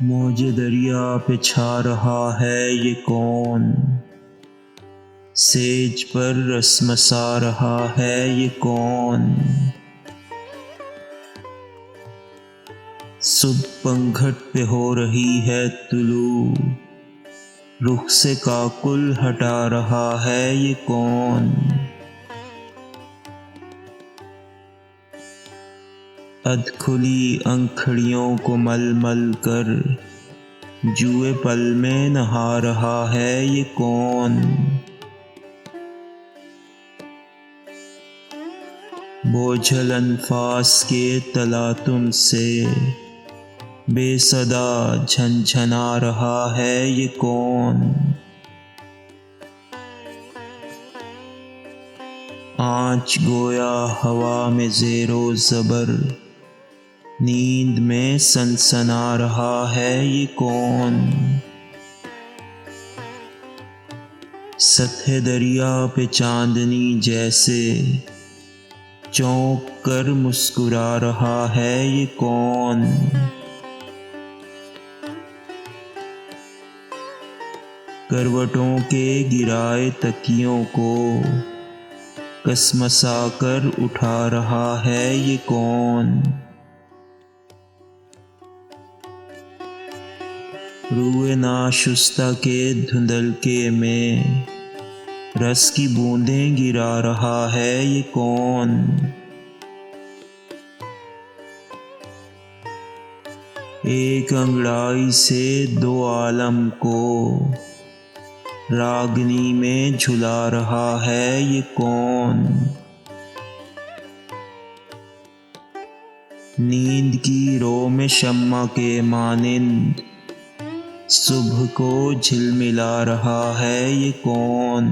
मौजे दरिया पे छा रहा है ये कौन। सेज पर रसमसा रहा है ये कौन। सुबह पंघट पे हो रही है तुलू, रुख से काकुल हटा रहा है ये कौन। अधखुली अंखड़ियों को मल मल कर जुए पल में नहा रहा है ये कौन। बोझल अनफास के तलातुम से बेसदा झनझना रहा है ये कौन। आँच गोया हवा में ज़ेरो ज़बर, नींद में सनसना रहा है ये कौन। सतह दरिया पे चांदनी जैसे चौंक कर मुस्कुरा रहा है ये कौन। करवटों के गिराए तकियों को कसमसा कर उठा रहा है ये कौन। रूए नाशुस्ता के धुंधलके में रस की बूंदें गिरा रहा है ये कौन। एक अंगड़ाई से दो आलम को रागनी में झुला रहा है ये कौन। नींद की रो में शम्मा के मानिंद सुबह को झिलमिला रहा है ये कौन।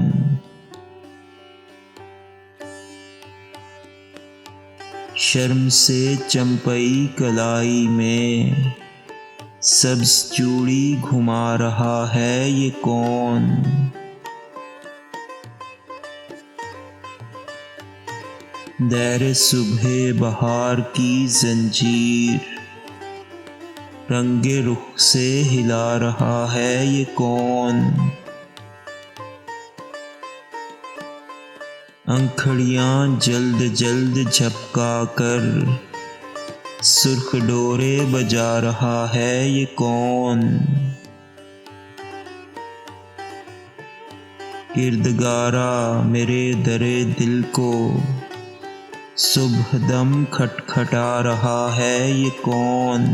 शर्म से चंपई कलाई में सब्ज चूड़ी घुमा रहा है ये कौन। दैरे सुबह बहार की जंजीर रंगे रुख से हिला रहा है ये कौन। अंखड़ियां जल्द जल्द झपका कर सुर्ख डोरे बजा रहा है ये कौन। किरदगारा मेरे दरे दिल को सुबह दम खटखटा रहा है ये कौन।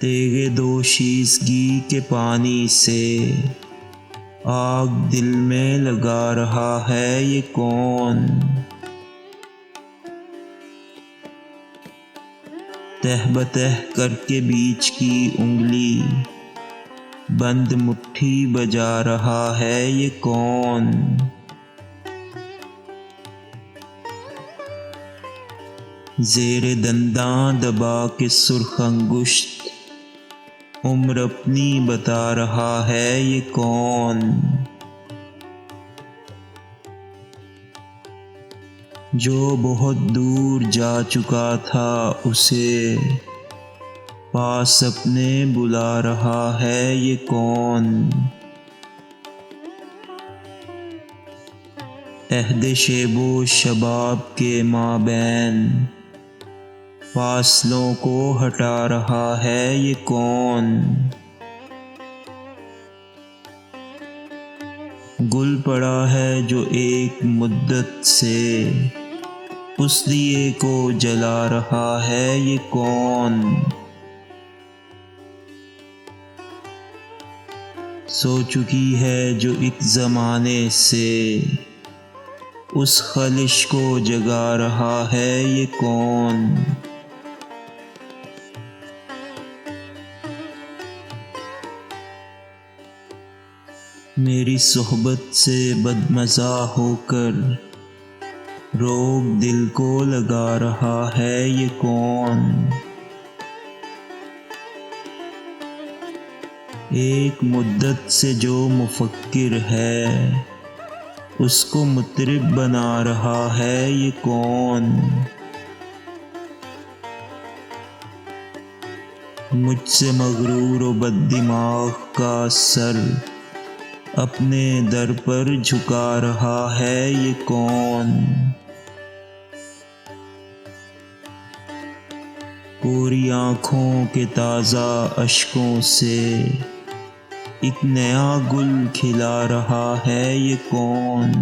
तेगे दोशीज़गी के पानी से आग दिल में लगा रहा है ये कौन। तहबतह करके बीच की उंगली बंद मुट्ठी बजा रहा है ये कौन। ज़ेरे दंदां दबा के सुर्ख अंगुश्त उम्र अपनी बता रहा है ये कौन। जो बहुत दूर जा चुका था उसे पास अपने बुला रहा है ये कौन। अहद शेबो शबाब के माबैन फासलों को हटा रहा है ये कौन। गुल पड़ा है जो एक मुद्दत से उस दिए को जला रहा है ये कौन। सो चुकी है जो एक ज़माने से उस खलिश को जगा रहा है ये कौन। मेरी सोहबत से बदमज़ा होकर रोग दिल को लगा रहा है ये कौन। एक मुद्दत से जो मुफक्किर है उसको मुतरिब बना रहा है ये कौन। मुझसे मगरूर व बद्दिमाग का सर अपने दर पर झुका रहा है ये कौन। कोरी आँखों के ताज़ा अश्कों से एक नया गुल खिला रहा है ये कौन।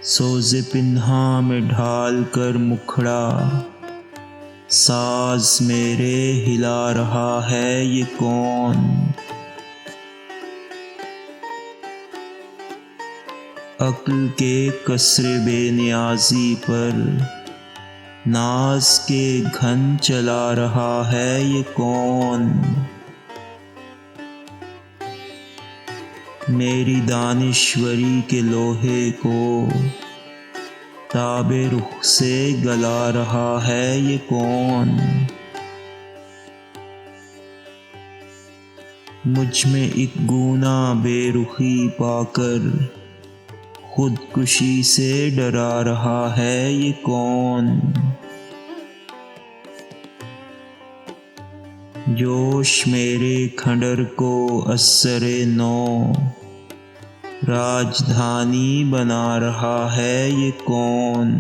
सोज़े पिन्हा में ढाल कर मुखड़ा साज मेरे हिला रहा है ये कौन। अक्ल के कसरे बेनियाजी पर नाज के घन चला रहा है ये कौन। मेरी दानिश्वरी के लोहे को ताबे रुख से गला रहा है ये कौन। मुझ में एक गूना बेरुखी पाकर खुदकुशी से डरा रहा है ये कौन। जोश मेरे खंडर को असरे नौ राजधानी बना रहा है ये कौन।